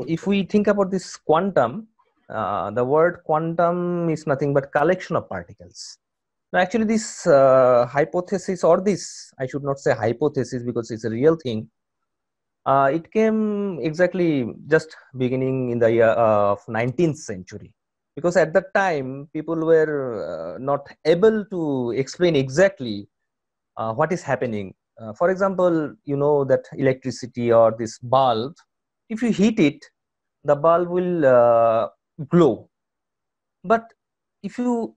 if we think about this quantum, the word quantum is nothing but collection of particles. Now, actually, this hypothesis, or this, I should not say hypothesis because it's a real thing. It came exactly just beginning in the year of 19th century, because at that time people were not able to explain exactly what is happening. For example, you know that electricity or this bulb, if you heat it, the bulb will glow. But if you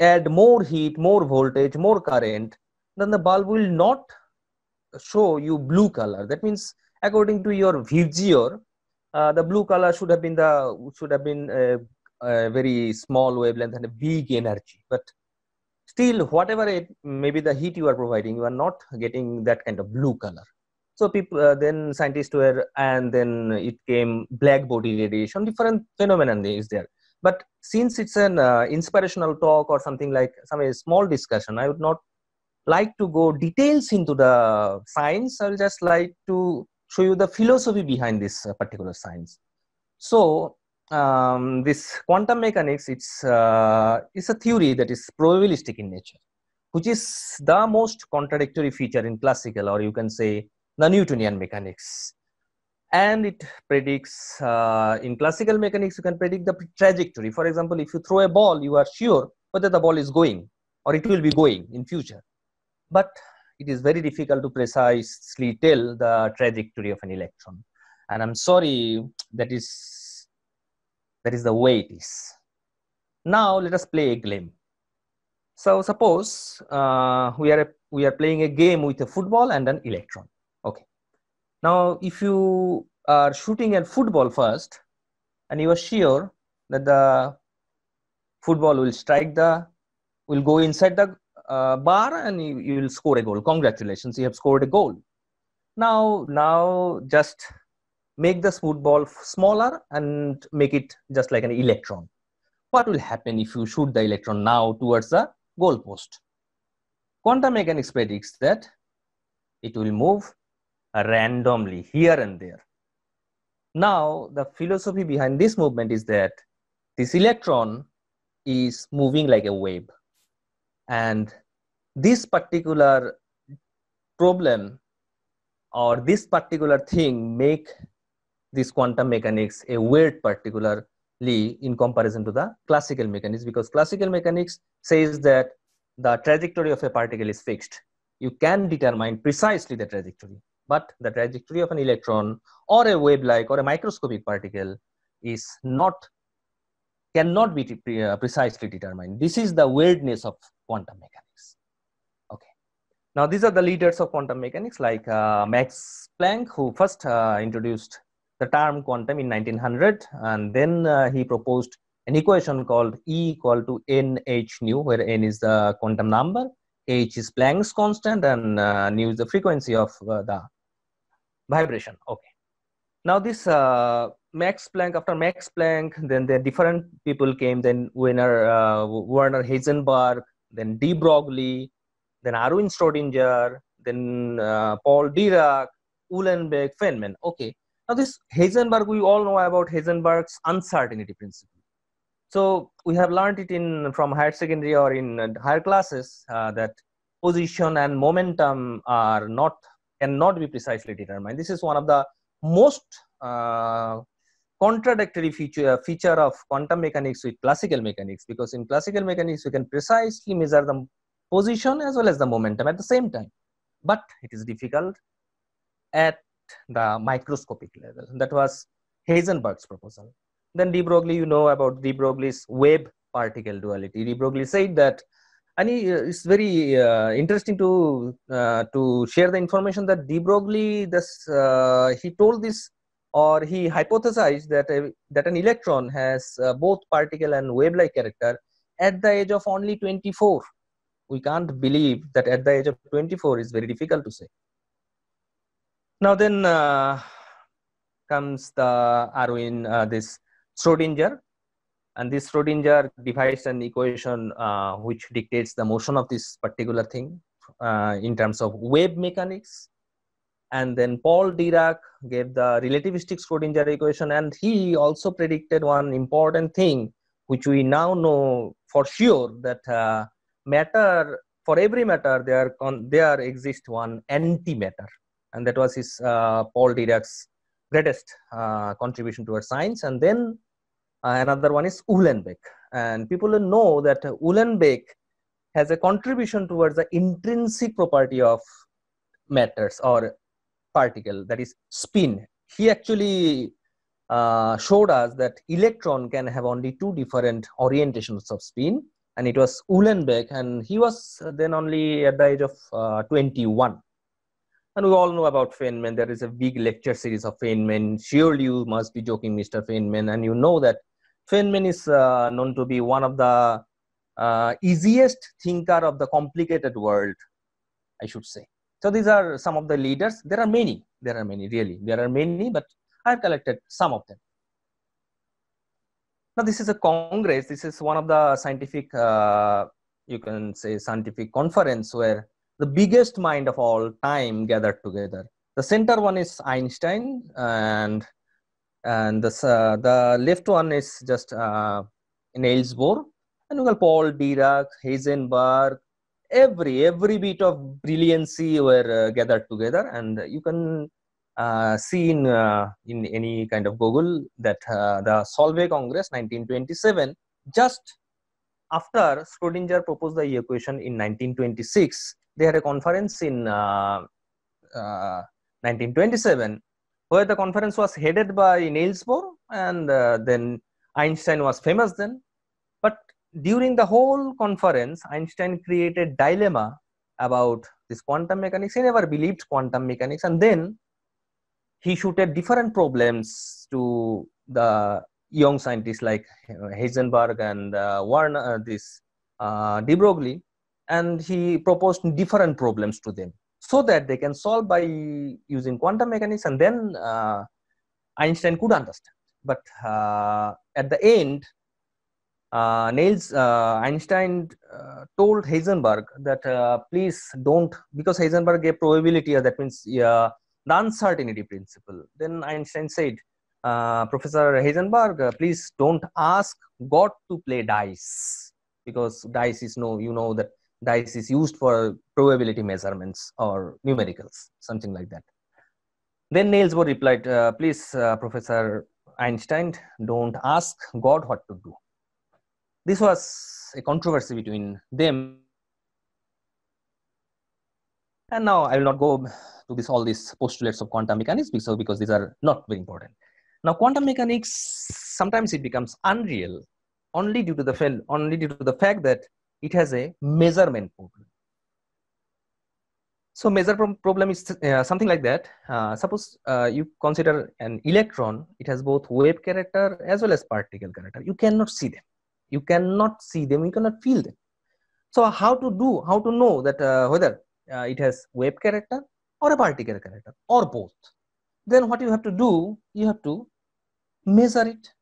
add more heat, more voltage, more current, then the bulb will not show you blue color. That means, according to your VGR, the blue color should have been a very small wavelength and a big energy. But still, whatever it maybe the heat you are providing, you are not getting that kind of blue color. So people then scientists were, and then it came black body radiation. Different phenomenon is there. But since it's an inspirational talk or something like a small discussion, I would not like to go details into the science. I'll just like to show you the philosophy behind this particular science. So this quantum mechanics, it's a theory that is probabilistic in nature, which is the most contradictory feature in classical, or you can say the Newtonian mechanics. And it predicts, in classical mechanics, you can predict the trajectory. For example, if you throw a ball, you are sure whether the ball is going or it will be going in future. But it is very difficult to precisely tell the trajectory of an electron. And I'm sorry, that is the way it is. Now let us play a game. So suppose we are playing a game with a football and an electron. Okay. Now, if you are shooting a football first, and you are sure that the football will go inside the bar, and you will score a goal. Congratulations, you have scored a goal. Now just make the football smaller and make it just like an electron. What will happen if you shoot the electron now towards the goal post? Quantum mechanics predicts that it will move randomly here and there. Now, the philosophy behind this movement is that this electron is moving like a wave. And this particular problem or this particular thing make this quantum mechanics a weird, particularly in comparison to the classical mechanics, because classical mechanics says that the trajectory of a particle is fixed. You can determine precisely the trajectory, but the trajectory of an electron or a wave-like or a microscopic particle cannot be precisely determined. This is the weirdness of quantum mechanics. Okay. Now, these are the leaders of quantum mechanics, like Max Planck, who first introduced the term quantum in 1900, and then he proposed an equation called E equal to nh nu, where n is the quantum number, h is Planck's constant, and nu is the frequency of the vibration. Okay. Now this Max Planck, after Max Planck, then the different people came. Then Werner Heisenberg, then de Broglie, then Erwin Schrödinger, then Paul Dirac, Uhlenbeck, Feynman. Okay. Now this Heisenberg, we all know about Heisenberg's uncertainty principle. So we have learned it from higher secondary or in higher classes that position and momentum cannot be precisely determined. This is one of the most contradictory feature of quantum mechanics with classical mechanics, because in classical mechanics you can precisely measure the position as well as the momentum at the same time, but it is difficult at the microscopic level. That was Heisenberg's proposal. Then de Broglie, you know about de Broglie's wave particle duality. De Broglie said that, and it's very interesting to share the information that de Broglie, he told this, or he hypothesized that an electron has both particle and wave-like character at the age of only 24. We can't believe that at the age of 24 is very difficult to say. Now then comes the this Schrödinger, and this Schrödinger devised an equation which dictates the motion of this particular thing in terms of wave mechanics. And then Paul Dirac gave the relativistic Schrodinger equation, and he also predicted one important thing, which we now know for sure, that matter, for every matter, there exists one antimatter, and that was his Paul Dirac's greatest contribution towards science. And then another one is Uhlenbeck, and people will know that Uhlenbeck has a contribution towards the intrinsic property of matters or particle, that is spin. He actually showed us that electron can have only two different orientations of spin, and it was Uhlenbeck, and he was then only at the age of 21. And we all know about Feynman. There is a big lecture series of Feynman. Surely you must be joking, Mr. Feynman, and you know that Feynman is known to be one of the easiest thinker of the complicated world, I should say. So these are some of the leaders. There are many, really. There are many, but I've collected some of them. Now, this is a congress. This is one of the scientific, you can say, scientific conference where the biggest mind of all time gathered together. The center one is Einstein, and the left one is just Niels Bohr, and we got Paul Dirac, Heisenberg. Every bit of brilliancy were gathered together, and you can see in any kind of Google that the Solvay Congress 1927, just after Schrodinger proposed the equation in 1926, they had a conference in 1927, where the conference was headed by Niels Bohr, and then Einstein was famous then. But during the whole conference, Einstein created dilemma about this quantum mechanics. He never believed quantum mechanics, and then he shooted different problems to the young scientists like Heisenberg and de Broglie, and he proposed different problems to them so that they can solve by using quantum mechanics, and then Einstein could understand. But at the end, Einstein told Heisenberg that please don't, because Heisenberg gave probability, that means the uncertainty principle. Then Einstein said, Professor Heisenberg, please don't ask God to play dice, because dice is that dice is used for probability measurements or numericals, something like that. Then Niels Bohr replied, please, Professor Einstein, don't ask God what to do. This was a controversy between them. And now I will not go to all these postulates of quantum mechanics because these are not very important. Now, quantum mechanics, sometimes it becomes unreal only due to the fact that it has a measurement problem. So measure problem is something like that. Suppose you consider an electron, it has both wave character as well as particle character. You cannot see them. You cannot feel them. So how to know that whether it has wave character or a particle character or both? Then what you have to do, you have to measure it.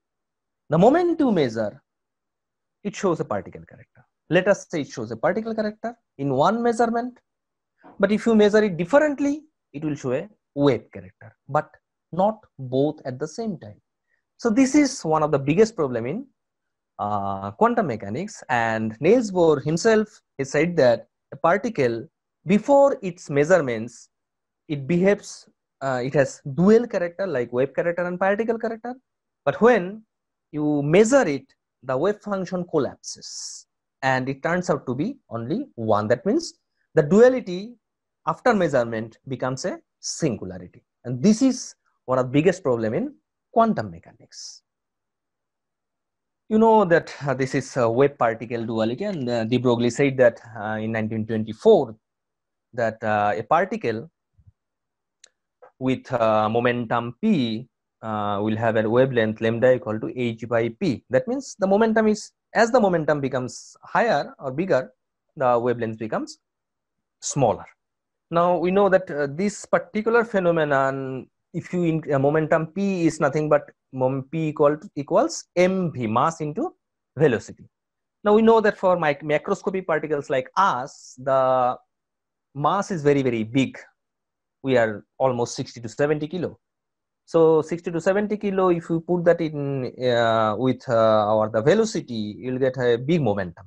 The moment you measure, it shows a particle character. Let us say it shows a particle character in one measurement, but if you measure it differently, it will show a wave character, but not both at the same time. So this is one of the biggest problem in quantum mechanics, and Niels Bohr himself he said that a particle, before its measurements, it behaves, it has dual character like wave character and particle character, but when you measure it, the wave function collapses and it turns out to be only one. That means the duality after measurement becomes a singularity, and this is one of the biggest problem in quantum mechanics. You know that this is wave particle duality, and de Broglie said that in 1924 that a particle with momentum p will have a wavelength lambda equal to h by p. That means the momentum is, as the momentum becomes higher or bigger, the wavelength becomes smaller. Now we know that this particular phenomenon, if you momentum p is nothing but p equals mv, mass into velocity. Now we know that for macroscopic particles like us, the mass is very, very big. we are almost 60 to 70 kilo. So 60 to 70 kilo, if you put that in with the velocity, you'll get a big momentum,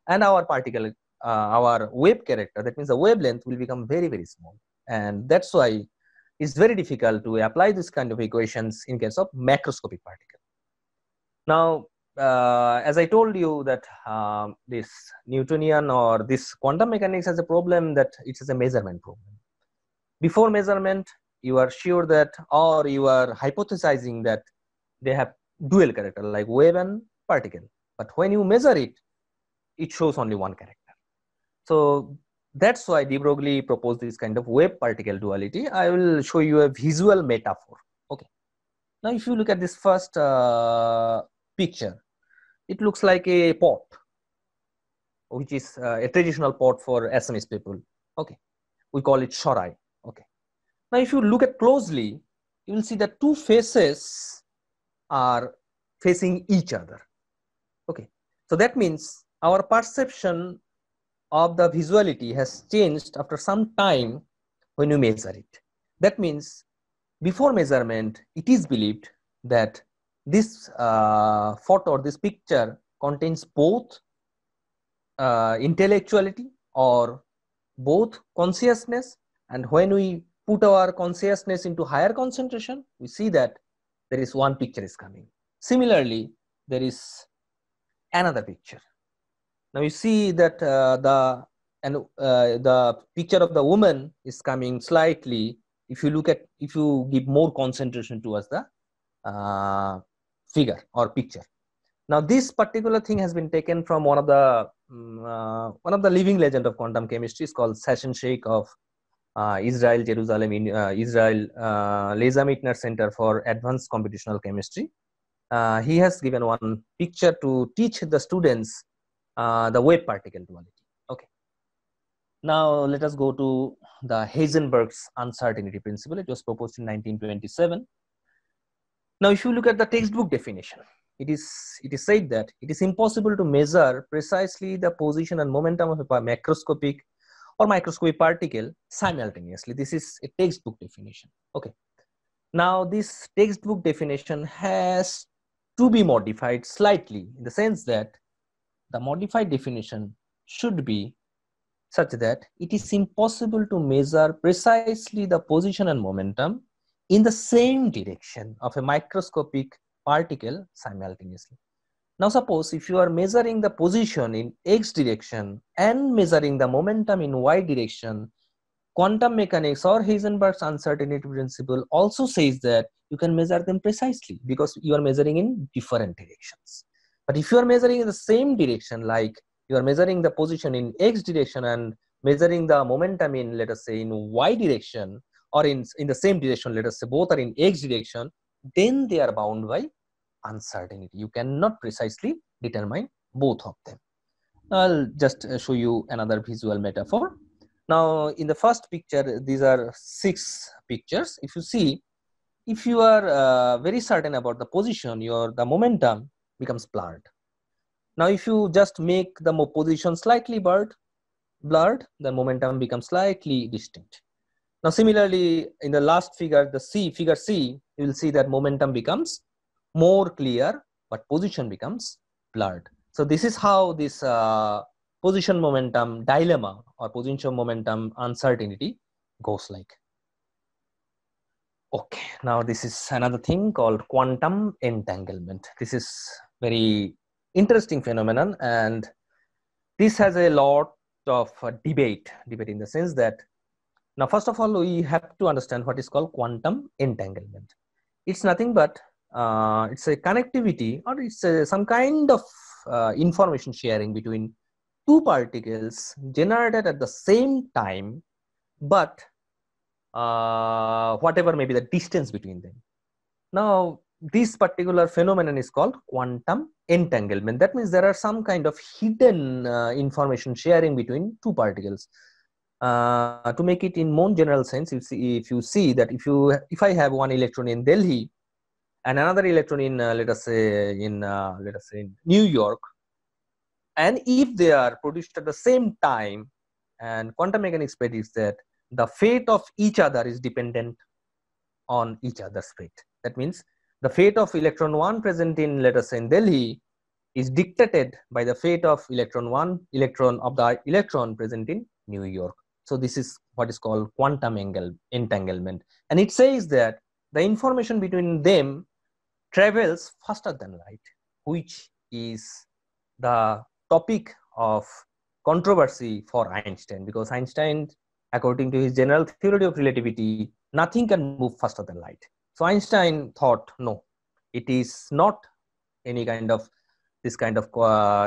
and our particle, our wave character, that means the wavelength will become very, very small, and that's why it's very difficult to apply this kind of equations in case of macroscopic particle. Now, as I told you that this Newtonian or this quantum mechanics has a problem that it is a measurement problem. Before measurement, you are sure that, or you are hypothesizing that they have dual character like wave and particle. But when you measure it, it shows only one character. So that's why de Broglie proposed this kind of wave particle duality. I will show you a visual metaphor. Okay. Now, if you look at this first picture, it looks like a pot, which is a traditional pot for Assamese people. Okay. We call it shorai. Okay. Now, if you look at closely, you will see that two faces are facing each other. Okay. So that means our perception of the visuality has changed after some time when you measure it. That means before measurement, it is believed that this photo or this picture contains both intellectuality or both consciousness, and when we put our consciousness into higher concentration, we see that there is one picture is coming. Similarly, there is another picture. Now you see that the picture of the woman is coming slightly. If you give more concentration towards the figure or picture. Now this particular thing has been taken from one of the living legend of quantum chemistry is called Sachin Sheikh of Israel, Jerusalem, in Israel, Leza Meitner Center for Advanced Computational Chemistry. He has given one picture to teach the students the wave particle duality. Okay. Now let us go to the Heisenberg's uncertainty principle. It was proposed in 1927. Now, if you look at the textbook definition, it is said that it is impossible to measure precisely the position and momentum of a macroscopic or microscopic particle simultaneously. This is a textbook definition. Okay. Now, this textbook definition has to be modified slightly in the sense that the modified definition should be such that it is impossible to measure precisely the position and momentum in the same direction of a microscopic particle simultaneously. Now, suppose if you are measuring the position in x direction and measuring the momentum in y direction, quantum mechanics or Heisenberg's uncertainty principle also says that you can measure them precisely because you are measuring in different directions. But if you are measuring in the same direction, like you are measuring the position in x direction and measuring the momentum in, let us say, in y direction, or in the same direction, let us say both are in x direction, then they are bound by uncertainty. You cannot precisely determine both of them. I'll just show you another visual metaphor. Now, in the first picture, these are 6 pictures. If you see, if you are very certain about the position, the momentum becomes blurred. Now, if you just make the position slightly blurred, the momentum becomes slightly distinct. Now, similarly, in the last figure, figure C, you will see that momentum becomes more clear, but position becomes blurred. So this is how this position momentum dilemma or position momentum uncertainty goes like. Okay, now this is another thing called quantum entanglement. This is very interesting phenomenon, and this has a lot of debate in the sense that, now first of all, we have to understand what is called quantum entanglement. It's nothing but it's a connectivity, or it's some kind of information sharing between two particles generated at the same time, but whatever may be the distance between them. Now, this particular phenomenon is called quantum entanglement. That means there are some kind of hidden information sharing between two particles. To make it in more general sense, if you see that if I have one electron in Delhi and another electron in let us say in New York, and if they are produced at the same time, and quantum mechanics predicts that the fate of each other is dependent on each other's fate. That means the fate of electron 1 present in, let us say, in Delhi is dictated by the fate of electron present in New York. So this is what is called quantum entanglement. And it says that the information between them travels faster than light, which is the topic of controversy for Einstein, because Einstein, according to his general theory of relativity, nothing can move faster than light. So Einstein thought, no, it is not any kind of this kind of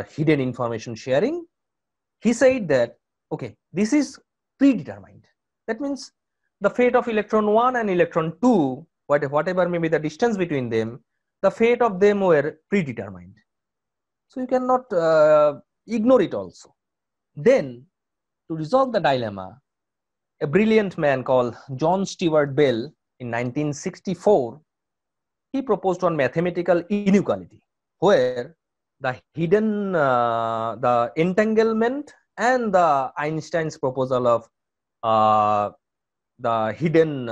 hidden information sharing. He said that, okay, this is predetermined. That means the fate of electron 1 and electron 2, whatever may be the distance between them, the fate of them were predetermined. So you cannot ignore it also. Then, to resolve the dilemma, a brilliant man called John Stuart Bell in 1964, he proposed one mathematical inequality where the hidden, the entanglement and the Einstein's proposal of the hidden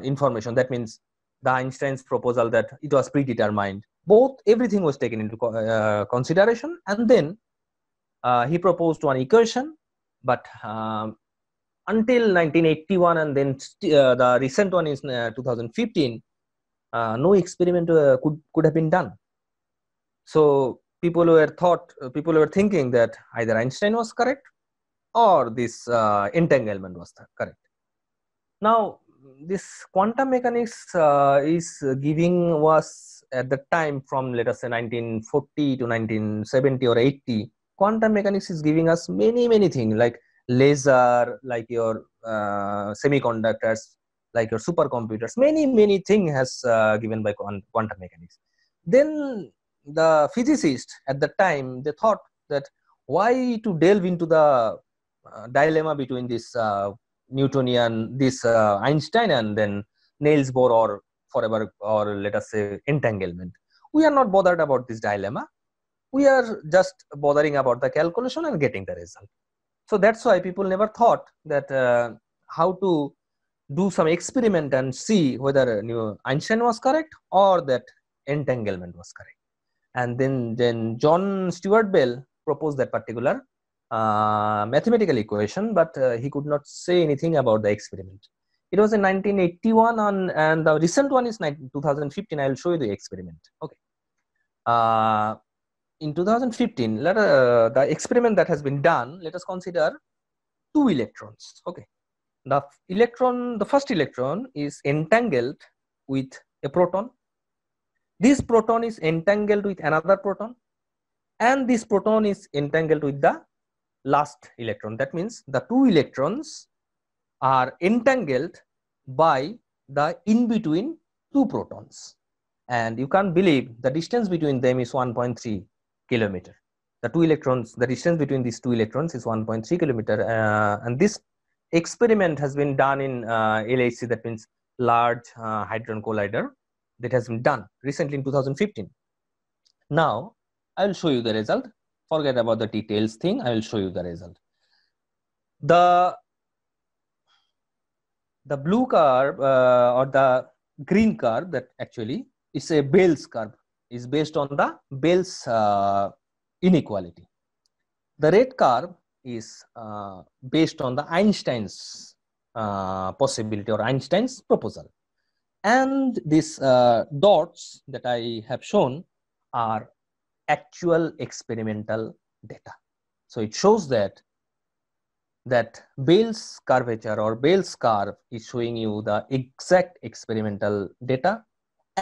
information, that means the Einstein's proposal that it was predetermined, both, everything was taken into consideration, and then he proposed one equation, but until 1981, and then the recent one is 2015, no experiment could have been done. So people were thinking that either Einstein was correct or this entanglement was correct. Now, this quantum mechanics is giving was at the time from, let us say, 1940 to 1970 or 80. Quantum mechanics is giving us many things like laser, like your semiconductors, like your supercomputers. Many things has given by quantum mechanics. Then the physicists at the time, they thought that why to delve into the dilemma between this Newtonian, this Einstein, and then Niels Bohr, or forever, or let us say entanglement. We are not bothered about this dilemma. We are just bothering about the calculation and getting the result. So that's why people never thought that how to do some experiment and see whether Einstein was correct or that entanglement was correct. And then John Stuart Bell proposed that particular mathematical equation, but he could not say anything about the experiment. It was in 1981, and the recent one is 2015. I will show you the experiment. Okay. In 2015, the experiment that has been done, let us consider two electrons. Okay. The first electron is entangled with a proton. This proton is entangled with another proton, and this proton is entangled with the last electron. That means the two electrons are entangled by the in between two protons, and you can't believe the distance between them is 1.3 kilometer. The two electrons, the distance between these two electrons is 1.3 kilometer, and this experiment has been done in LHC, that means Large Hadron Collider, that has been done recently in 2015. Now I will show you the result. Forget about the details thing. I will show you the result. The blue curve or the green curve, that actually is a Bell's curve, is based on the Bell's inequality. The red curve is based on the Einstein's possibility or Einstein's proposal. And these dots that I have shown are actual experimental data. So it shows that Bell's curvature or Bell's curve is showing you the exact experimental data,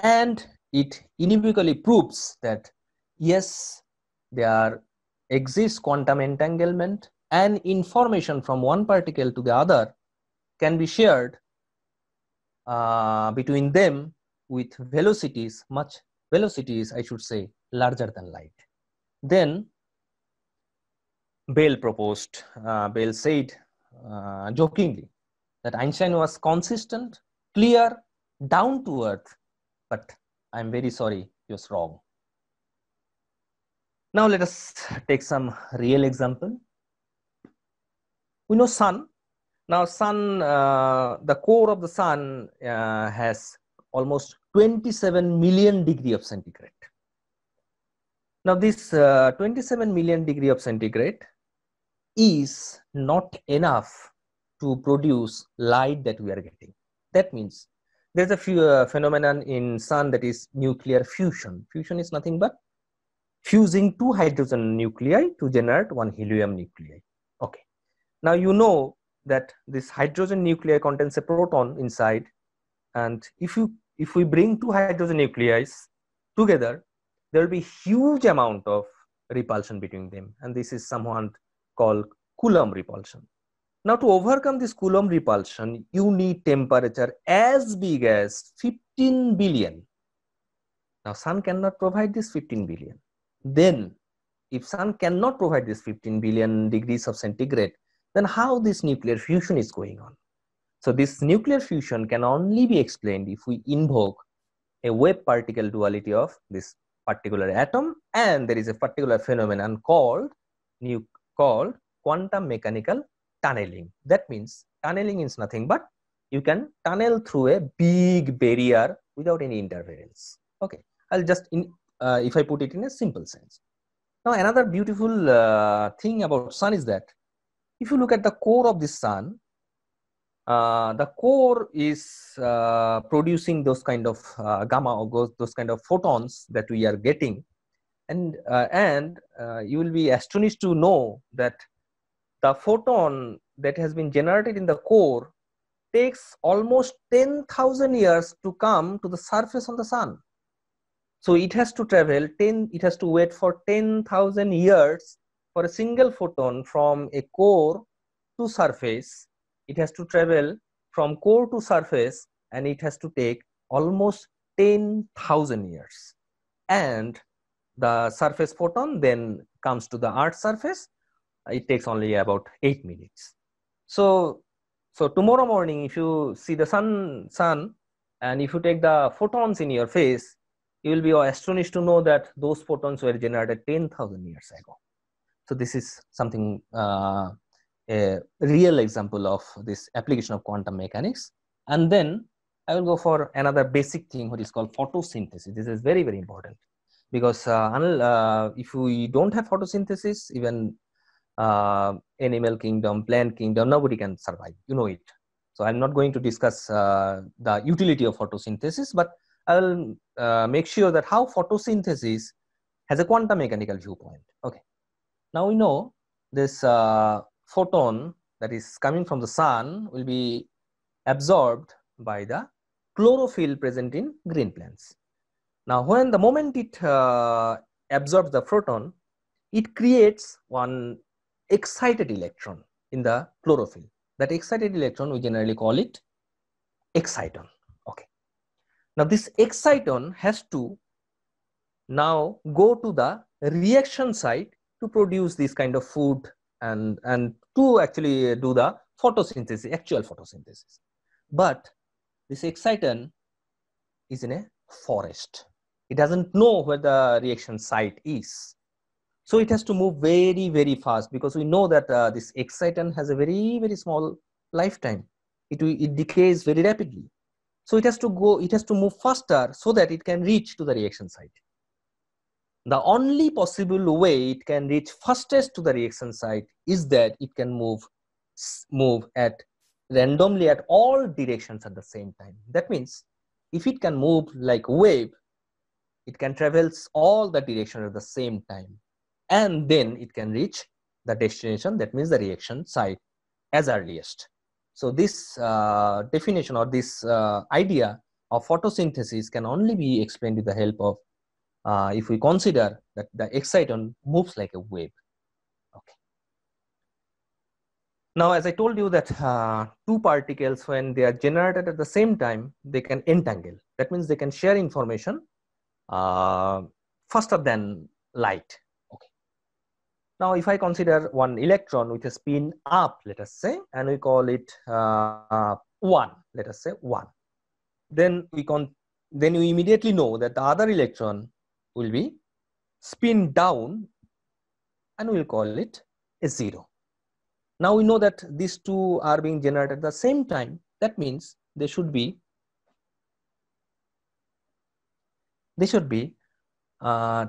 and it unequivocally proves that yes, there exists quantum entanglement, and information from one particle to the other can be shared between them with velocities, I should say, larger than light. Then Bell said jokingly that Einstein was consistent, clear, down to earth, but I'm very sorry, he was wrong. Now let us take some real example. We know sun. Now, the core of the sun has almost 27 million degree of centigrade. Now, this 27 million degree of centigrade is not enough to produce light that we are getting. That means there's a phenomenon in sun that is nuclear fusion. Fusion is nothing but fusing two hydrogen nuclei to generate one helium nuclei. Okay. Now you know that this hydrogen nuclei contains a proton inside, and if we bring two hydrogen nuclei together, there will be huge amount of repulsion between them, and this is somewhat called Coulomb repulsion. Now, to overcome this Coulomb repulsion, you need temperature as big as 15 billion. Now, sun cannot provide this 15 billion. Then, if sun cannot provide this 15 billion degrees of centigrade, then how this nuclear fusion is going on? So, this nuclear fusion can only be explained if we invoke a wave particle duality of this particular atom, and there is a particular phenomenon called quantum mechanical tunneling. That means tunneling is nothing but you can tunnel through a big barrier without any interference. Okay, I'll just if I put it in a simple sense. Now, another beautiful thing about sun is that if you look at the core of the sun, the core is producing those kind of gamma or those kind of photons that we are getting, and you will be astonished to know that the photon that has been generated in the core takes almost 10,000 years to come to the surface of the sun. So it has to travel it has to wait for 10,000 years for a single photon from a core to surface. It has to travel from core to surface, and it has to take almost 10,000 years. And the surface photon then comes to the Earth's surface. It takes only about 8 minutes. So tomorrow morning, if you see the sun, and if you take the photons in your face, you will be astonished to know that those photons were generated 10,000 years ago. So this is something, a real example of this application of quantum mechanics. And then I will go for another basic thing, what is called photosynthesis. This is very, very important, because if we don't have photosynthesis, even animal kingdom, plant kingdom, nobody can survive, you know it. So I'm not going to discuss the utility of photosynthesis, but I will make sure that how photosynthesis has a quantum mechanical viewpoint. Okay. Now we know this photon that is coming from the sun will be absorbed by the chlorophyll present in green plants. Now, when the moment it absorbs the photon, it creates one excited electron in the chlorophyll. That excited electron, we generally call it exciton. Okay. Now, this exciton has to now go to the reaction site to produce this kind of food and to actually do the photosynthesis, actual photosynthesis. But this exciton is in a forest. It doesn't know where the reaction site is. So it has to move very, very fast, because we know that this exciton has a very, very small lifetime. It decays very rapidly. So it has to move faster so that it can reach to the reaction site. The only possible way it can reach fastest to the reaction site is that it can move at randomly at all directions at the same time. That means if it can move like a wave, it can travel all the directions at the same time, and then it can reach the destination, that means the reaction site, as earliest. So this definition or this idea of photosynthesis can only be explained with the help of if we consider that the exciton moves like a wave. Okay. Now, as I told you that two particles, when they are generated at the same time, they can entangle. That means they can share information faster than light. Okay. Now, if I consider one electron with a spin up, let us say, and we call it 1, let us say 1, then we immediately know that the other electron will be spin down, and we'll call it a 0. Now we know that these two are being generated at the same time. That means they should be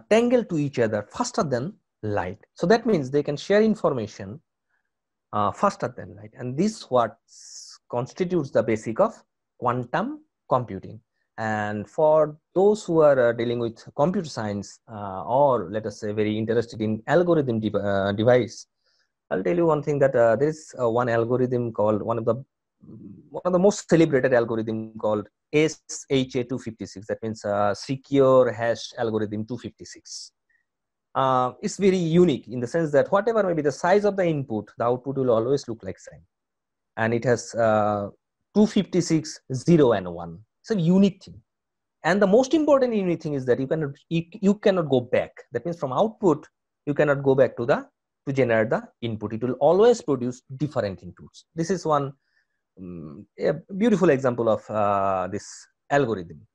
tangled to each other faster than light. So that means they can share information faster than light, and this what constitutes the basic of quantum computing. And for those who are dealing with computer science or let us say very interested in algorithm device, I'll tell you one thing, that there is one algorithm called one of the most celebrated algorithm called SHA-256. That means secure hash algorithm 256. It's very unique in the sense that whatever may be the size of the input, the output will always look like same, and it has 256 0 and 1. It's a unique thing, and the most important unique thing is that you cannot go back. That means from output you cannot go back to generate the input. It will always produce different inputs. This is one a beautiful example of this algorithm.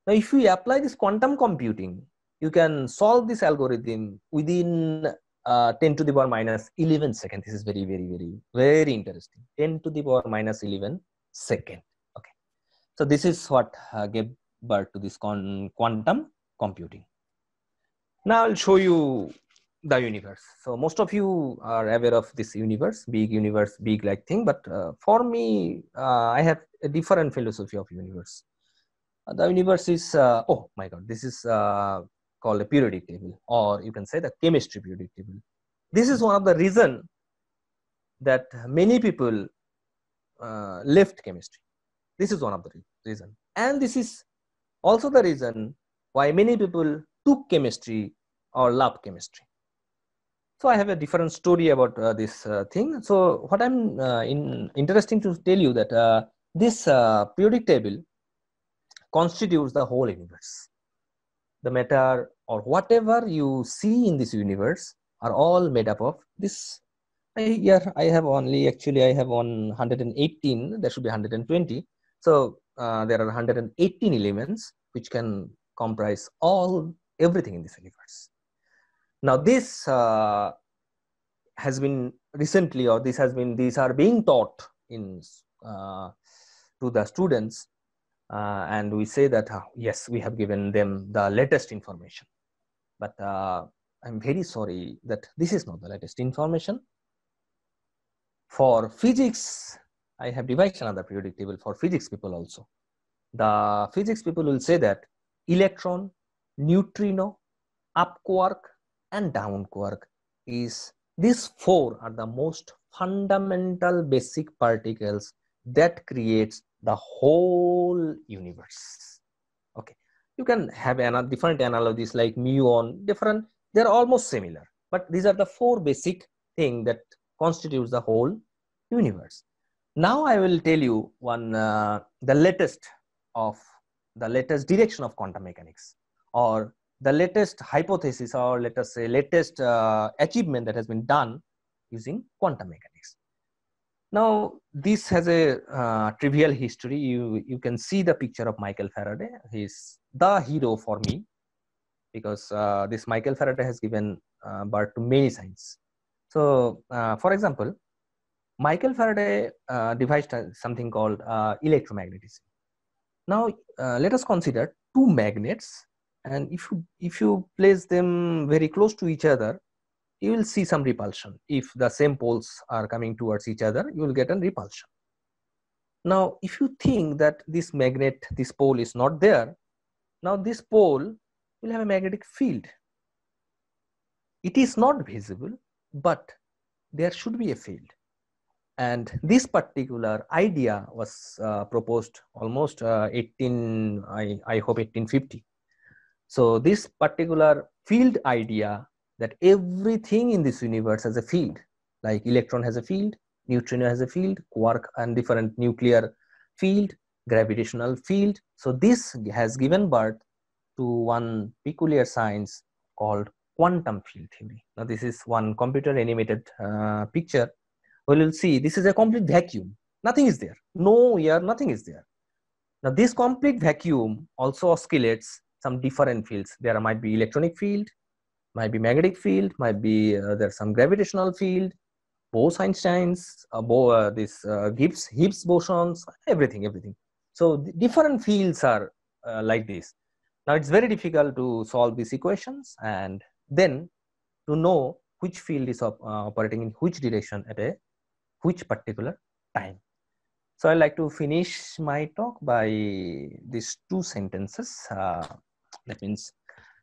Now, if we apply this quantum computing, you can solve this algorithm within 10 to the power minus 11 seconds. This is very, very, very, very interesting. 10 to the power minus 11 second. Okay. So this is what gave birth to this quantum computing. Now I'll show you the universe. So most of you are aware of this universe, big like thing. But for me, I have a different philosophy of universe. The universe is, oh my God, this is called a periodic table, or you can say the chemistry periodic table. This is one of the reason that many people left chemistry. This is one of the reason. And this is also the reason why many people took chemistry or love chemistry. So I have a different story about this thing. So what I'm interesting to tell you that this periodic table constitutes the whole universe. The matter or whatever you see in this universe are all made up of this. Here I have only, actually I have 118, there should be 120. So there are 118 elements which can comprise everything in this universe. Now this has been recently, or these are being taught in to the students, and we say that yes, we have given them the latest information, but I'm very sorry that this is not the latest information. For physics, I have devised another periodic table for physics people also. The physics people will say that electron, neutrino, up quark and down quark is, these four are the most fundamental basic particles that creates the whole universe. Okay, you can have different analogies like muon, different, they're almost similar, but these are the four basic things that constitutes the whole universe. Now I will tell you one the latest direction of quantum mechanics, or the latest hypothesis, or let us say latest achievement that has been done using quantum mechanics. Now this has a trivial history. You can see the picture of Michael Faraday. He's the hero for me, because this Michael Faraday has given birth to many science. So for example, Michael Faraday devised something called electromagnetism. Now let us consider two magnets, and if you place them very close to each other, you will see some repulsion. If the same poles are coming towards each other, you will get a repulsion. Now if you think that this pole is not there, now this pole will have a magnetic field. It is not visible, but there should be a field. And this particular idea was proposed almost I hope 1850. So this particular field idea, that everything in this universe has a field, like electron has a field, neutrino has a field, quark and different nuclear field, gravitational field. So this has given birth to one peculiar science called quantum field theory. Now this is one computer animated picture. Well, you'll see this is a complete vacuum. Nothing is there. No air, nothing is there. Now this complete vacuum also oscillates some different fields. There might be electronic field, might be magnetic field, might be there's some gravitational field. Bose-Einstein's, Gibbs bosons, everything. So different fields are like this. Now it's very difficult to solve these equations and then to know which field is operating in which direction at a which particular time. So I like to finish my talk by these two sentences. That means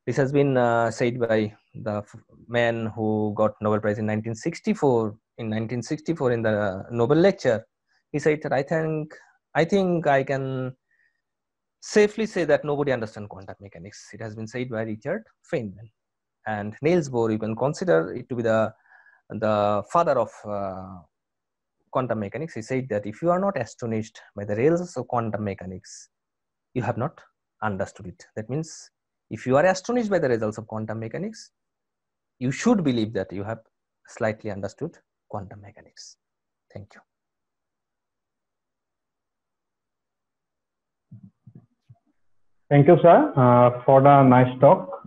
this has been said by the man who got Nobel Prize in 1964. In 1964, in the Nobel lecture, he said that I think I can safely say that nobody understands quantum mechanics. It has been said by Richard Feynman. And Niels Bohr, you can consider it to be the father of quantum mechanics. He said that if you are not astonished by the results of quantum mechanics, you have not understood it. That means if you are astonished by the results of quantum mechanics, you should believe that you have slightly understood quantum mechanics. Thank you. Thank you, sir, for the nice talk.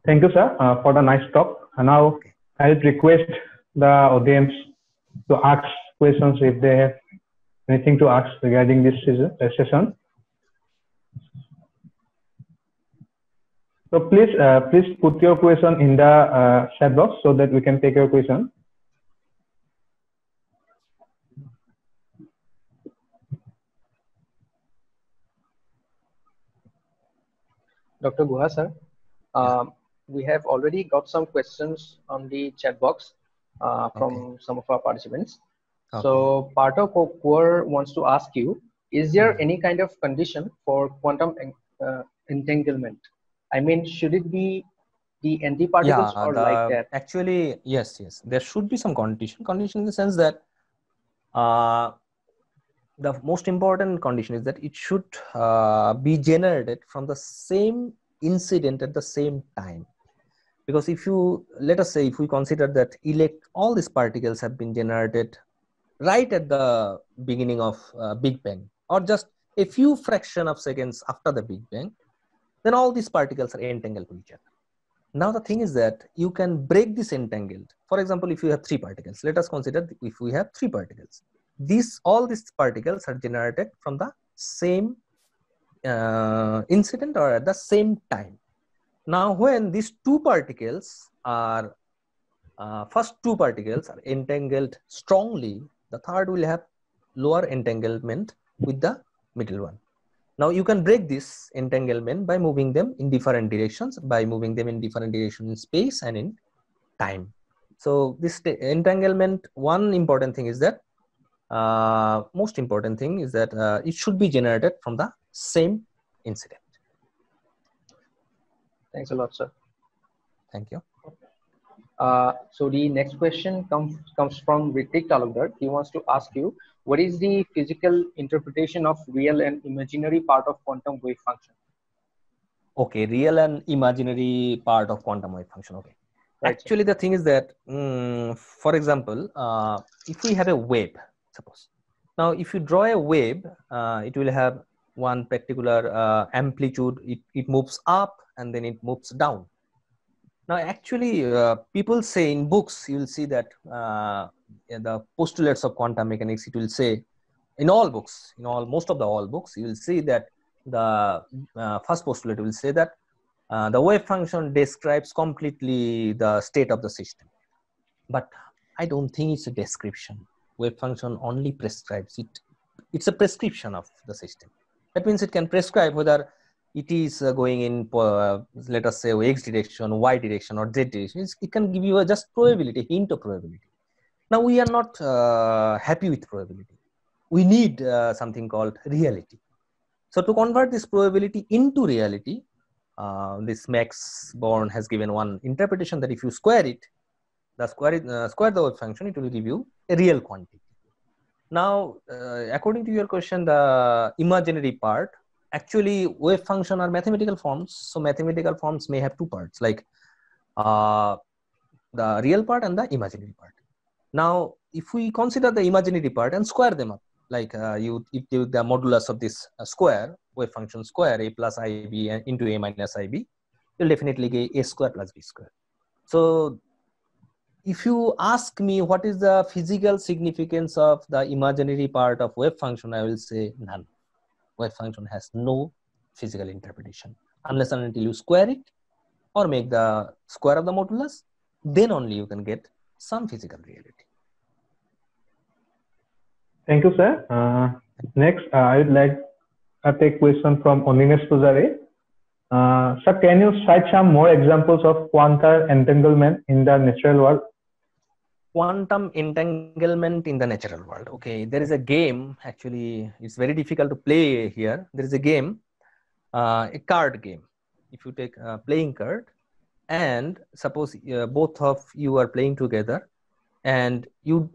Thank you, sir, for the nice talk. And now I'll request the audience to ask questions if they have anything to ask regarding this session. So please put your question in the chat box so that we can take your question. Dr. Guha, sir, we have already got some questions on the chat box from some of our participants. Okay. So Parto Kaur wants to ask you, is there any kind of condition for quantum entanglement? I mean, should it be the antiparticles or like that? Actually, yes. There should be some condition in the sense that the most important condition is that it should be generated from the same incident at the same time. Because if you, let us say, if we consider that all these particles have been generated right at the beginning of Big Bang, or just a few fraction of seconds after the Big Bang, then all these particles are entangled to each other. Now the thing is that you can break this entangled. For example, if you have three particles, let us consider if we have three particles. All these particles are generated from the same incident or at the same time. Now, when these two particles are, first two particles are entangled strongly, the third will have lower entanglement with the middle one. Now, you can break this entanglement by moving them in different directions, in space and in time. So this entanglement, one important thing is that, most important thing is that it should be generated from the same incident. Thanks a lot, sir. Thank you. So the next question comes from Ritik Talukdar. He wants to ask you, what is the physical interpretation of real and imaginary part of quantum wave function? Okay, real and imaginary part of quantum wave function. Okay. Right. Actually, the thing is that, for example, if we have a wave, suppose. Now, if you draw a wave, it will have one particular amplitude. It moves up and then it moves down. Now, actually, people say in books, you will see that the postulates of quantum mechanics, it will say in all books, most of the all books, you will see that the first postulate will say that the wave function describes completely the state of the system. But I don't think it's a description. Wave function only prescribes it. It's a prescription of the system. That means it can prescribe whether it is going in, let us say, X direction, Y direction, or Z direction. It can give you a just probability, hint of probability. Now, we are not happy with probability. We need something called reality. So, to convert this probability into reality, this Max Born has given one interpretation that if you square it, square the wave function, it will give you a real quantity. Now, according to your question, the imaginary part, actually wave function are mathematical forms. So mathematical forms may have two parts, like the real part and the imaginary part. Now, if we consider the imaginary part and square them up, like if the modulus of this square, wave function square, a plus ib into a minus ib, you'll definitely get a square plus b square. So if you ask me what is the physical significance of the imaginary part of wave function, I will say none. Wave function has no physical interpretation unless and until you square it or make the square of the modulus, then only you can get some physical reality. Thank you, sir. Next, I would like to take a question from Onimesh Pujari. Sir, can you cite some more examples of quantum entanglement in the natural world? Quantum entanglement in the natural world. Okay, there is a game. Actually, it's very difficult to play here. There is a game, a card game. If you take a playing card, and suppose both of you are playing together, and you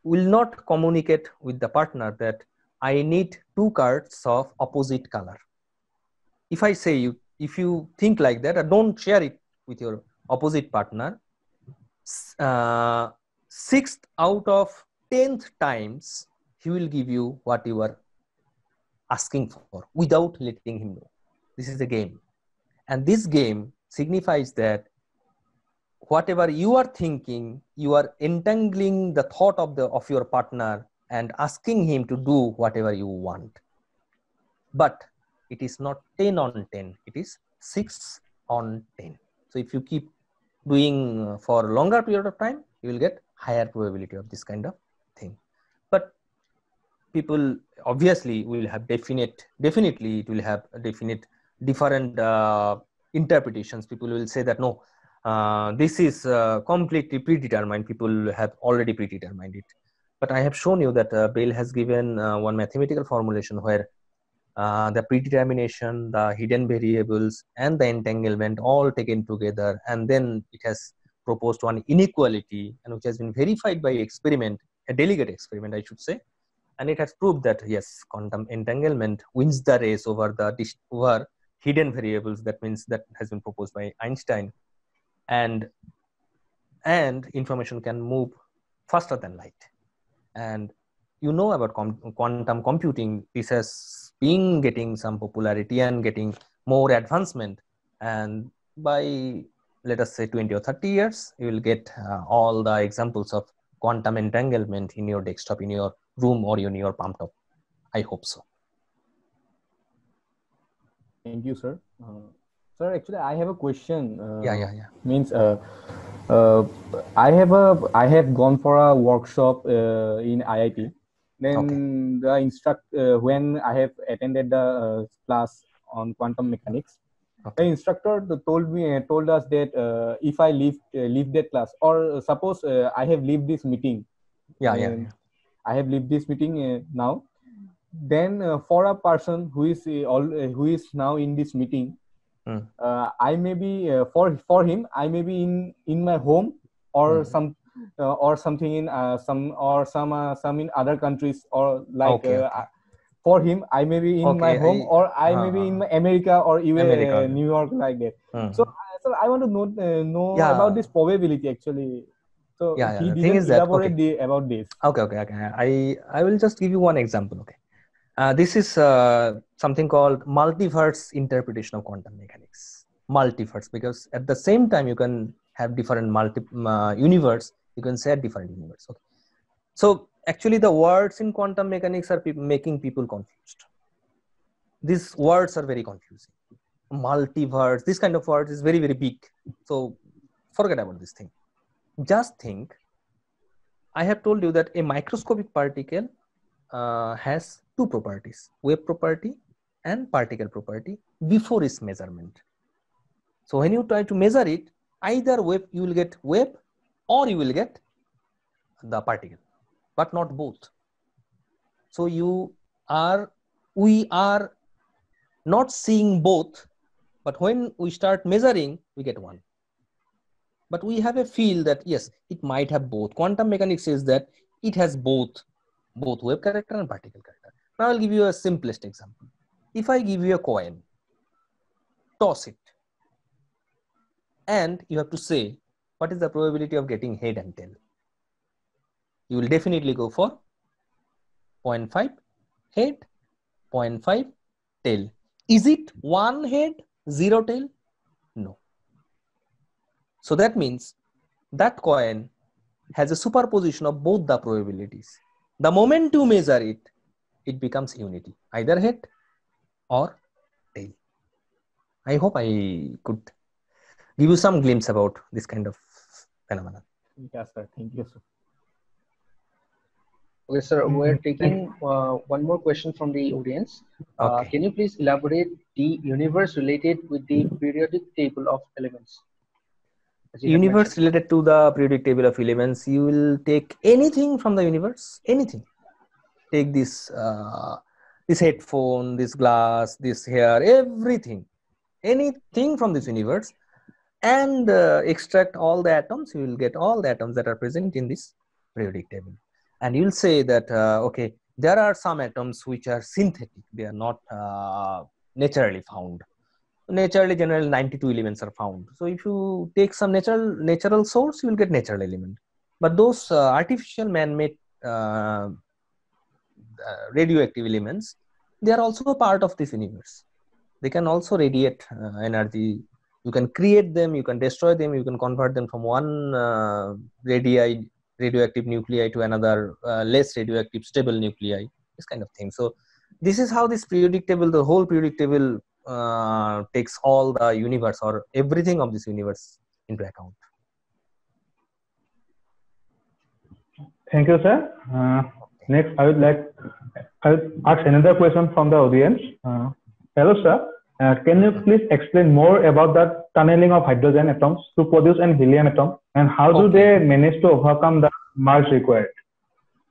will not communicate with the partner that I need 2 cards of opposite color. If I say you, if you think like that, don't share it with your opposite partner. 6th out of 10th times he will give you what you are asking for without letting him know. This is a game, and this game signifies that whatever you are thinking, you are entangling the thought of your partner and asking him to do whatever you want. But it is not 10 on 10, it is 6 on 10. So if you keep doing for longer period of time, you will get higher probability of this kind of thing. But people obviously will have definitely it will have a definite different interpretations. People will say that no, this is completely predetermined. People have already predetermined it. But I have shown you that Bell has given one mathematical formulation where the predetermination, the hidden variables, and the entanglement all taken together, and then it has proposed one inequality, and which has been verified by experiment, a delegate experiment, I should say, and it has proved that yes, quantum entanglement wins the race over hidden variables. That means that has been proposed by Einstein, and information can move faster than light. And you know about quantum computing, this has been getting some popularity and getting more advancement, and by let us say 20 or 30 years, you will get all the examples of quantum entanglement in your desktop, in your room, or in your palm top. I hope so. Thank you, sir. Sir, actually, I have a question. Yeah. Means, I have gone for a workshop in IIT. Then when I have attended the class on quantum mechanics, the instructor told us that if I leave that class, or suppose I have leave this meeting. I have leave this meeting now. Then for a person who is now in this meeting, I may be for him I may be in my home, or something in some in other countries, or like for him I may be in my home, or I may be in America or even New York, like that. So I want to know about this probability actually. So he didn't elaborate about this. Okay. I will just give you one example. Okay. This is something called multiverse interpretation of quantum mechanics. Multiverse, because at the same time you can have different universe, you can say different universe. Okay. So actually the words in quantum mechanics are making people confused. These words are very confusing. Multiverse, this kind of words is very, very big. So forget about this thing. Just think, I have told you that a microscopic particle has 2 properties, wave property and particle property, before its measurement. So when you try to measure it, either wave, you will get wave, or you will get the particle, but not both. So we are not seeing both, but when we start measuring, we get one. But we have a feel that yes, it might have both. Quantum mechanics says that it has both wave character and particle character. Now I'll give you a simplest example. If I give you a coin, toss it, and you have to say what is the probability of getting head and tail. You will definitely go for 0.5 head, 0.5 tail. Is it one head, zero tail? No. So that means that coin has a superposition of both the probabilities. The moment you measure it, it becomes unity, either head or tail. I hope I could give you some glimpse about this kind of phenomenon. Yes, sir. Thank you, sir. Okay, sir, we're taking one more question from the audience. Okay. Can you please elaborate the universe related with the periodic table of elements? Universe related to the periodic table of elements, you will take anything from the universe, anything. Take this this headphone, this glass, this hair, everything, anything from this universe, and extract all the atoms. You will get all the atoms that are present in this periodic table, and you will say that okay, there are some atoms which are synthetic, they are not naturally found. Naturally, generally 92 elements are found. So if you take some natural source, you will get natural element. But those artificial man-made radioactive elements, they are also a part of this universe. They can also radiate energy. You can create them, you can destroy them, you can convert them from one radioactive nuclei to another less radioactive stable nuclei, this kind of thing. So this is how this periodic table, the whole periodic table takes all the universe or everything of this universe into account. Thank you, sir. Next, I would ask another question from the audience. Hello, sir. Can you please explain more about the tunneling of hydrogen atoms to produce an helium atom, and how do they manage to overcome the mass required?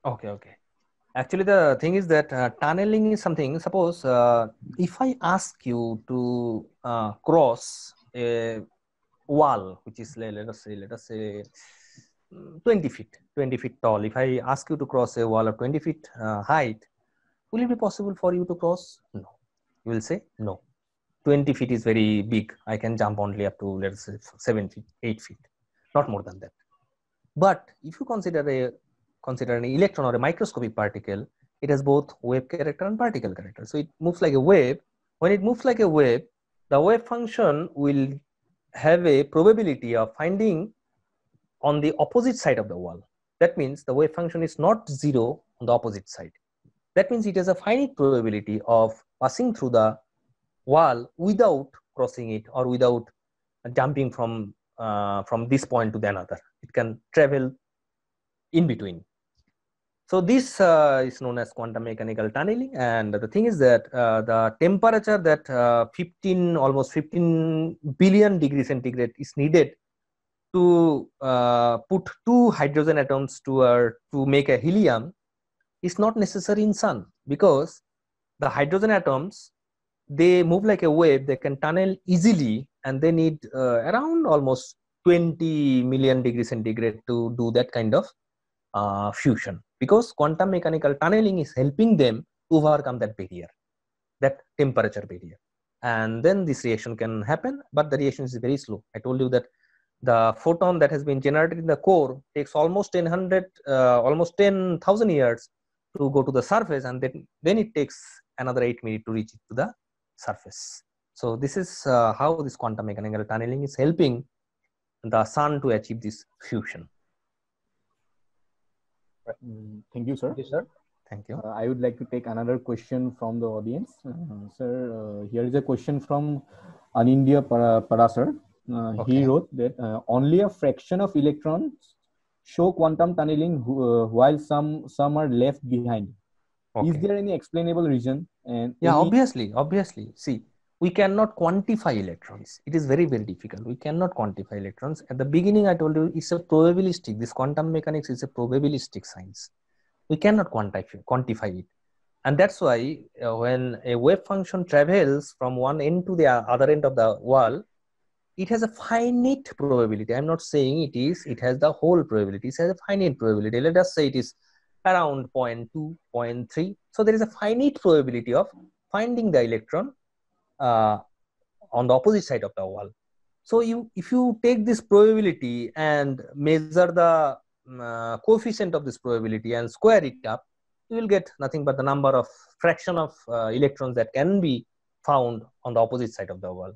Okay. Actually, the thing is that tunneling is something. Suppose if I ask you to cross a wall, which is let us say 20 feet tall. If I ask you to cross a wall of 20 feet height, will it be possible for you to cross? No. You will say no. 20 feet is very big. I can jump only up to, let us say, 7 feet, 8 feet, not more than that. But if you consider an electron or a microscopic particle, it has both wave character and particle character. So it moves like a wave. When it moves like a wave, the wave function will have a probability of finding on the opposite side of the wall. That means the wave function is not zero on the opposite side. That means it has a finite probability of passing through the wall without crossing it or without jumping from this point to the another. It can travel in between. So this is known as quantum mechanical tunneling, and the thing is that the temperature that almost 15 billion degrees centigrade is needed to put two hydrogen atoms to make a helium is not necessary in sun, because the hydrogen atoms, they move like a wave, they can tunnel easily, and they need around almost 20 million degrees centigrade to do that kind of fusion, because quantum mechanical tunneling is helping them to overcome that barrier, that temperature barrier, and then this reaction can happen. But the reaction is very slow. I told you that the photon that has been generated in the core takes almost 10,000 years to go to the surface, and then it takes another 8 minutes to reach it to the surface. So this is how this quantum mechanical tunneling is helping the sun to achieve this fusion. Thank you, sir. Thank you, sir. Thank you. I would like to take another question from the audience. Sir, here is a question from Anindya Parasar. He wrote that only a fraction of electrons show quantum tunneling while some are left behind. Is there any explainable reason? And obviously. See, we cannot quantify electrons. It is very, very difficult. We cannot quantify electrons. At the beginning, I told you it's a probabilistic. This quantum mechanics is a probabilistic science. We cannot quantify it. And that's why when a wave function travels from one end to the other end of the wall, it has a finite probability. I'm not saying it has the whole probability. It has a finite probability. Let us say it is around 0.2, 0.3. So there is a finite probability of finding the electron on the opposite side of the wall. So if you take this probability and measure the coefficient of this probability and square it up, you will get nothing but the number of fraction of electrons that can be found on the opposite side of the wall.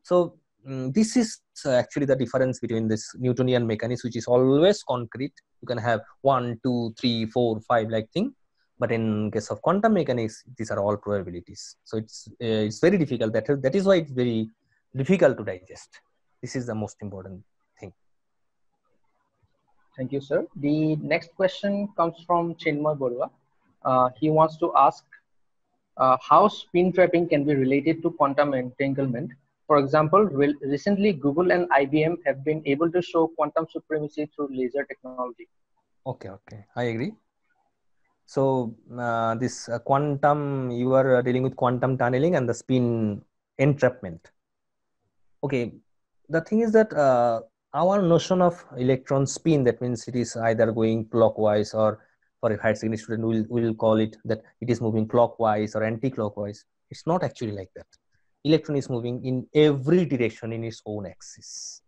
So this is actually the difference between this Newtonian mechanics, which is always concrete. You can have 1, 2, 3, 4, 5 like thing, but in case of quantum mechanics, these are all probabilities. So it's very difficult. That is why it's very difficult to digest. This is the most important thing. Thank you, sir. The next question comes from Chinmoy Borua. He wants to ask how spin trapping can be related to quantum entanglement. For example, recently Google and IBM have been able to show quantum supremacy through laser technology. Okay, I agree. So this quantum, you are dealing with quantum tunneling and the spin entrapment. Okay, the thing is that our notion of electron spin, that means it is either going clockwise, or for a higher secondary student, we'll call it that it is moving clockwise or anti-clockwise. It's not actually like that. Electron is moving in every direction in its own axis.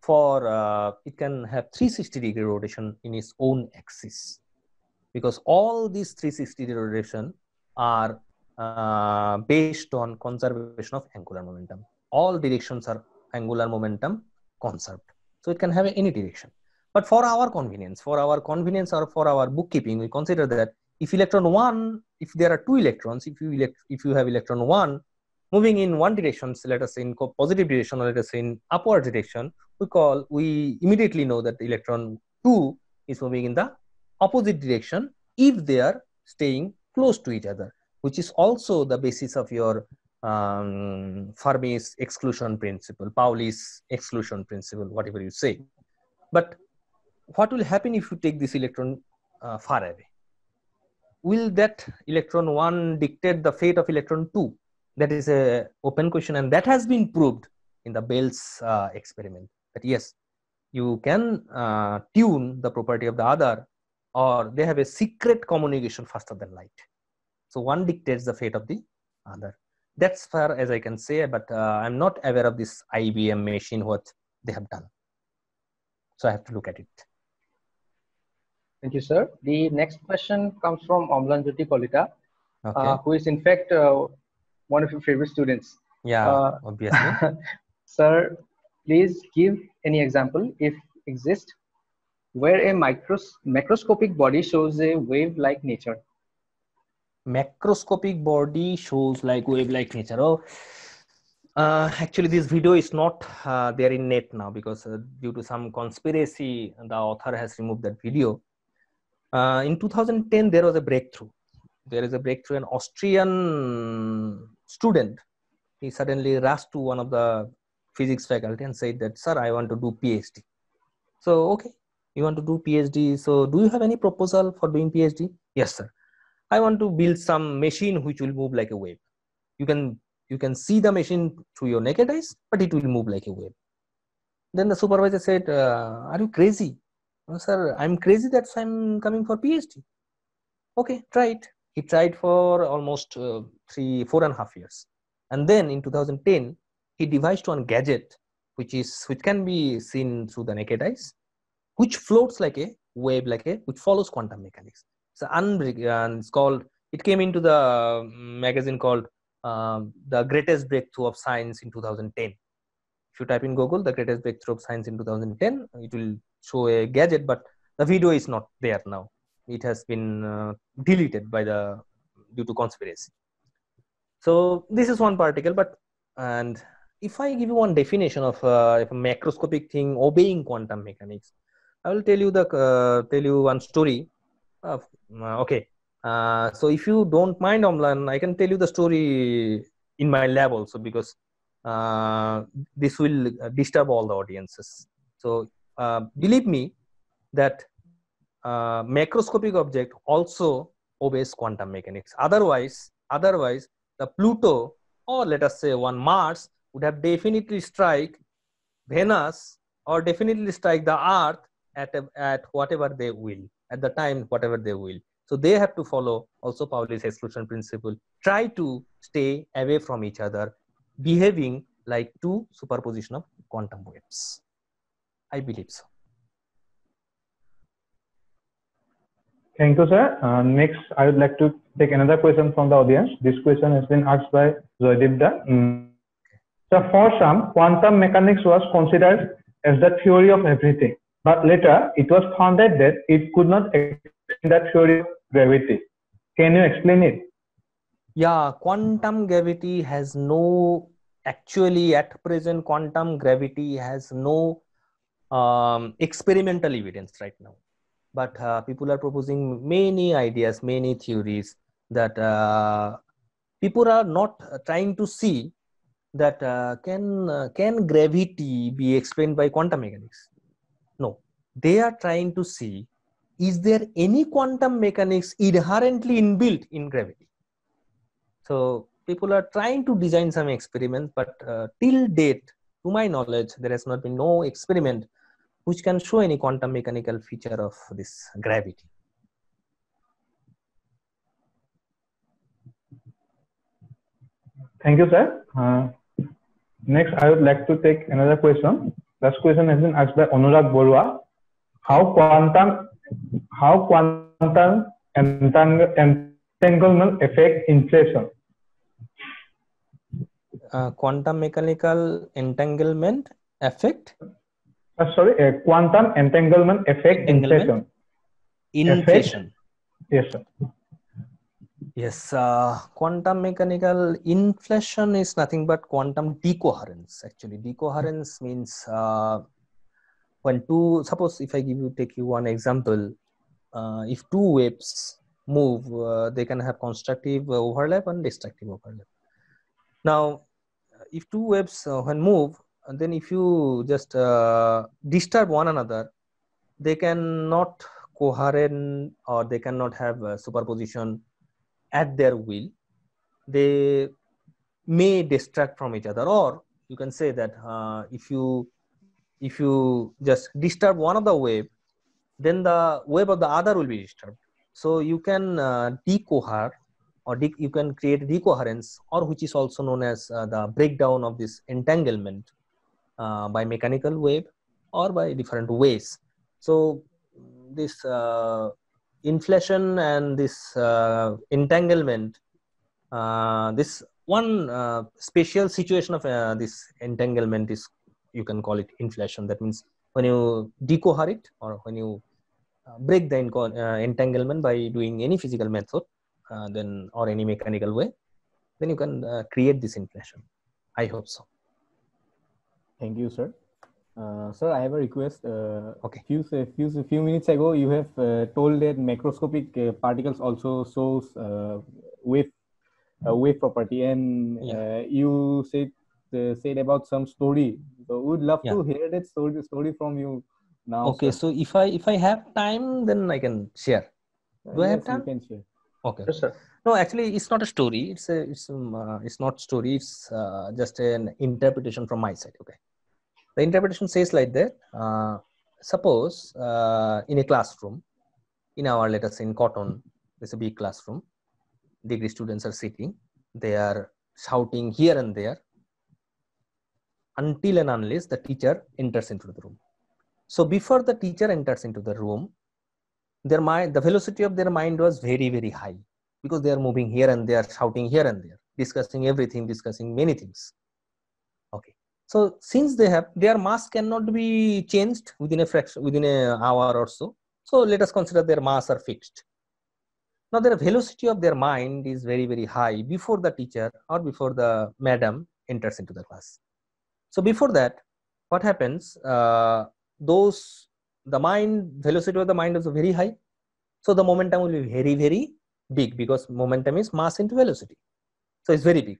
For it can have 360-degree rotation in its own axis, because all these 360-degree rotation are based on conservation of angular momentum. All directions are angular momentum conserved. So it can have any direction. But for our convenience or for our bookkeeping, we consider that if there are two electrons, if you have electron 1 moving in one direction, so let us say in positive direction, or let us say in upward direction, we immediately know that the electron 2 is moving in the opposite direction if they are staying close to each other, which is also the basis of your Fermi's exclusion principle, Pauli's exclusion principle, whatever you say. But what will happen if you take this electron far away? Will that electron 1 dictate the fate of electron 2? That is an open question, and that has been proved in the Bell's experiment, that yes, you can tune the property of the other, or they have a secret communication faster than light. So one dictates the fate of the other. That's far as I can say, but I'm not aware of this IBM machine, what they have done. So I have to look at it. Thank you, sir. The next question comes from Omlanjyoti Kolita, okay. Who is in fact one of your favorite students. Yeah, obviously. Sir, please give any example, if exist, where a macroscopic body shows a wave-like nature. Macroscopic body shows like wave-like nature. Oh, actually, this video is not there in net now, because due to some conspiracy, the author has removed that video. In 2010, there was a breakthrough. There is a breakthrough. An Austrian student, he suddenly rushed to one of the physics faculty and said that, sir, I want to do PhD. So, okay, you want to do PhD. So, do you have any proposal for doing PhD? Yes, sir. I want to build some machine which will move like a wave. You can see the machine through your naked eyes, but it will move like a wave. Then the supervisor said, are you crazy? No, sir, I'm crazy, that's why I'm coming for PhD. Okay, try it. He tried for almost 4.5 years. And then in 2010, he devised one gadget which can be seen through the naked eyes, which floats like a wave, which follows quantum mechanics. So it's called, it came into the magazine called The Greatest Breakthrough of Science in 2010. If you type in Google, The Greatest Breakthrough of Science in 2010, it will show a gadget, but the video is not there now. It has been deleted due to conspiracy. So this is one particle, and if I give you one definition of a macroscopic thing obeying quantum mechanics, I will tell you one story. Okay. So if you don't mind, Omlan, I can tell you the story in my lab also, because this will disturb all the audiences. So believe me that macroscopic object also obeys quantum mechanics. Otherwise, the Pluto, or let us say one Mars, would have definitely strike Venus, or definitely strike the Earth at whatever they will, at the time whatever they will. So they have to follow also Pauli's exclusion principle, try to stay away from each other, behaving like two superposition of quantum waves. I believe so. Thank you, sir. Next, I would like to take another question from the audience. This question has been asked by Joydipda. So for some, quantum mechanics was considered as the theory of everything, but later it was found that it could not explain the theory of gravity. Can you explain it? Yeah, quantum gravity has no, actually at present, quantum gravity has no experimental evidence right now. But people are proposing many ideas, many theories that people are not trying to see that can gravity be explained by quantum mechanics? No, they are trying to see, is there any quantum mechanics inherently inbuilt in gravity? So people are trying to design some experiments, but till date, to my knowledge, there has not been no experiment which can show any quantum mechanical feature of this gravity. Thank you, sir. Next, I would like to take another question. Last question has been asked by Anurag Borua. How quantum entanglement affect inflation? Quantum mechanical entanglement affect? Quantum entanglement affect inflation. Inflation. Yes, sir. Yes, quantum mechanical inflation is nothing but quantum decoherence. Actually, decoherence means when suppose if I take you one example, if two waves move, they can have constructive overlap and destructive overlap. Now, if two waves when move, and then if you just disturb one another, they cannot coherent or they cannot have superposition at their will. They may distract from each other, or you can say that if you just disturb one of the wave, then the wave of the other will be disturbed. So you can decohere, or you can create decoherence, or which is also known as the breakdown of this entanglement by mechanical wave or by different ways. So this inflation and this entanglement, this one special situation of this entanglement is, you can call it inflation. That means when you decohere it, or when you break the entanglement by doing any physical method, then or any mechanical way, then you can create this inflation. I hope so. Thank you, sir. Sir, I have a request. Okay. Few minutes ago, you have told that macroscopic particles also shows wave property, and you said about some story. So we would love to hear that story from you now. Okay, sir. so if I have time, then I can share. Do I have time? You can share. Okay. Yes, sir. No, actually, it's not a story. It's not story. It's just an interpretation from my side. Okay. The interpretation says like that. Suppose in a classroom, in our, let us say in Cotton, there's a big classroom. Degree students are sitting. They are shouting here and there until and unless the teacher enters into the room. So before the teacher enters into the room, the velocity of their mind was very, very high, because they are moving here and there, shouting here and there, discussing everything, discussing many things. Okay. So since their mass cannot be changed within an hour or so. So let us consider their mass are fixed. Now the velocity of their mind is very, very high before the teacher or before the madam enters into the class. So before that, what happens? The velocity of the mind is very high. So the momentum will be very, very big, because momentum is mass into velocity. So it's very big.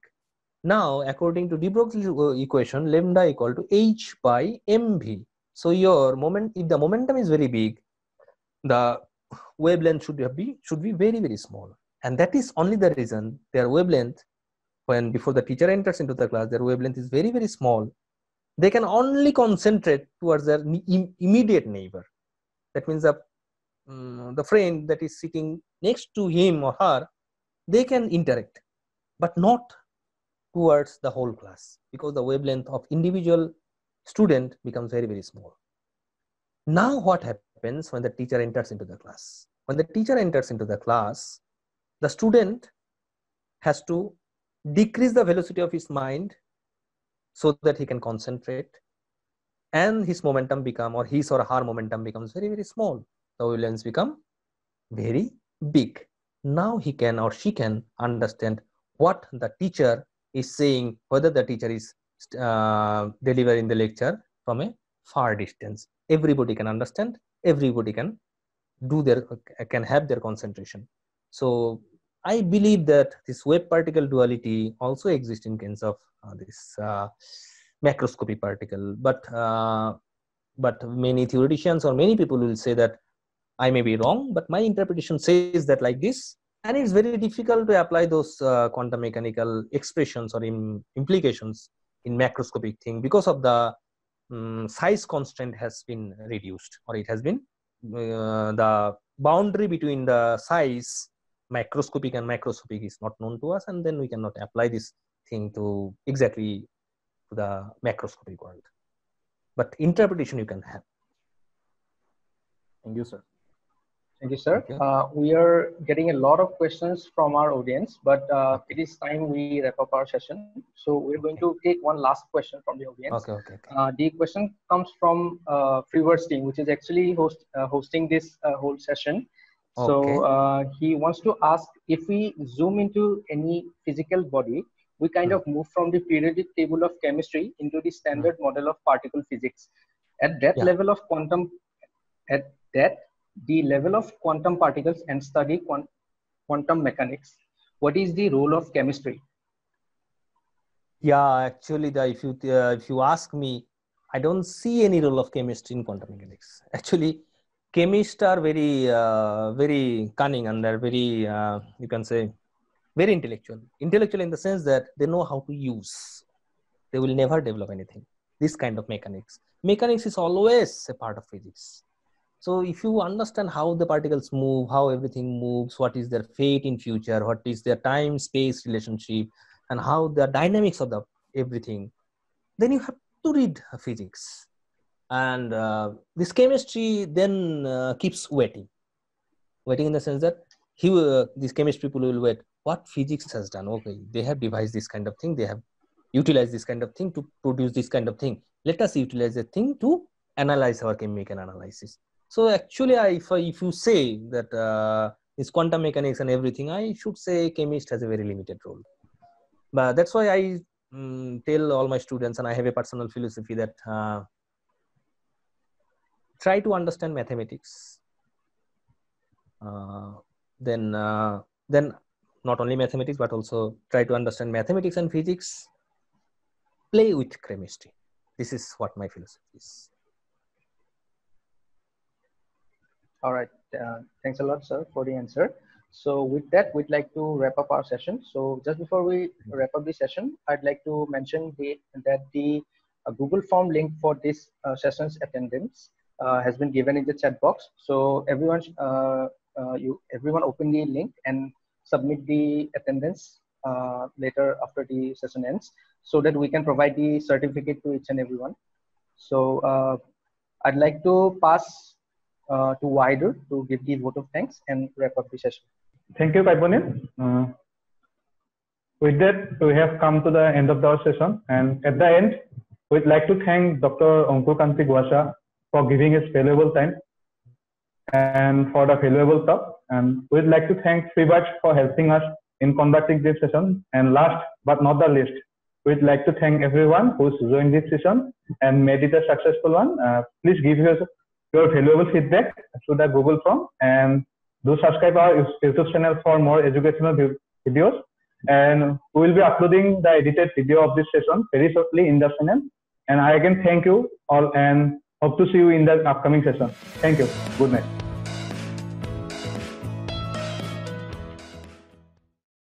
Now, according to de Broglie's equation, lambda equal to h by mv. So if the momentum is very big, the wavelength should be very, very small. And that is only the reason their wavelength, when before the teacher enters into the class, their wavelength is very, very small. They can only concentrate towards their immediate neighbor. That means the friend that is sitting next to him or her, they can interact, but not towards the whole class, because the wavelength of individual student becomes very, very small. Now what happens when the teacher enters into the class? When the teacher enters into the class, the student has to decrease the velocity of his mind so that he can concentrate, and his momentum become, or his or her momentum becomes very, very small. The wavelengths become very big. Now he can or she can understand what the teacher is saying, whether the teacher is delivering the lecture from a far distance. Everybody can understand, everybody can have their concentration. So I believe that this wave particle duality also exists in case of this macroscopic particle, but many theoreticians or many people will say that I may be wrong, but my interpretation says that like this, and it's very difficult to apply those quantum mechanical expressions or implications in macroscopic thing because of the size constraint has been reduced, or it has been the boundary between the size macroscopic and macroscopic is not known to us, and then we cannot apply this thing to exactly to the macroscopic world. But interpretation you can have. Thank you, sir. Thank you, sir. We are getting a lot of questions from our audience, but it is time we wrap up our session. So we're going to take one last question from the audience. The question comes from Freewords team, which is actually hosting this whole session. So he wants to ask, if we zoom into any physical body, we kind of move from the periodic table of chemistry into the standard model of particle physics. At that level of quantum, the level of quantum particles and study quantum mechanics, what is the role of chemistry? Yeah, actually, if you ask me, I don't see any role of chemistry in quantum mechanics. Actually, chemists are very very cunning, and they're very you can say very intellectual in the sense that they know how to use. They will never develop anything. This kind of mechanics is always a part of physics. So if you understand how the particles move, how everything moves, what is their fate in future, what is their time-space relationship, and how the dynamics of the everything, then you have to read physics. And this chemistry then keeps waiting in the sense that these chemistry people will wait. What physics has done? Okay, they have devised this kind of thing. They have utilized this kind of thing to produce this kind of thing. Let us utilize the thing to analyze our chemical analysis. So actually, if you say that it's quantum mechanics and everything, I should say chemist has a very limited role. But that's why I tell all my students, and I have a personal philosophy that try to understand mathematics. Then not only mathematics, but also try to understand mathematics and physics. Play with chemistry. This is what my philosophy is. All right. Thanks a lot, sir, for the answer. So with that, we'd like to wrap up our session. So just before we wrap up the session, I'd like to mention that the Google form link for this session's attendance has been given in the chat box. So everyone open the link and submit the attendance later after the session ends, so that we can provide the certificate to each and everyone. So I'd like to pass to Wider to give the vote of thanks and wrap up the session. Thank you, Kaiponin. With that, we have come to the end of our session, and at the end, we'd like to thank Dr. Ankur Kanti Guasa for giving his valuable time and for the valuable talk. And we'd like to thank Freewords for helping us in conducting this session. And last but not the least, we'd like to thank everyone who's joined this session and made it a successful one. Please give your valuable feedback to the Google form, and do subscribe our YouTube channel for more educational videos. And we will be uploading the edited video of this session very shortly in the channel. And I again thank you all and hope to see you in the upcoming session. Thank you. Good night.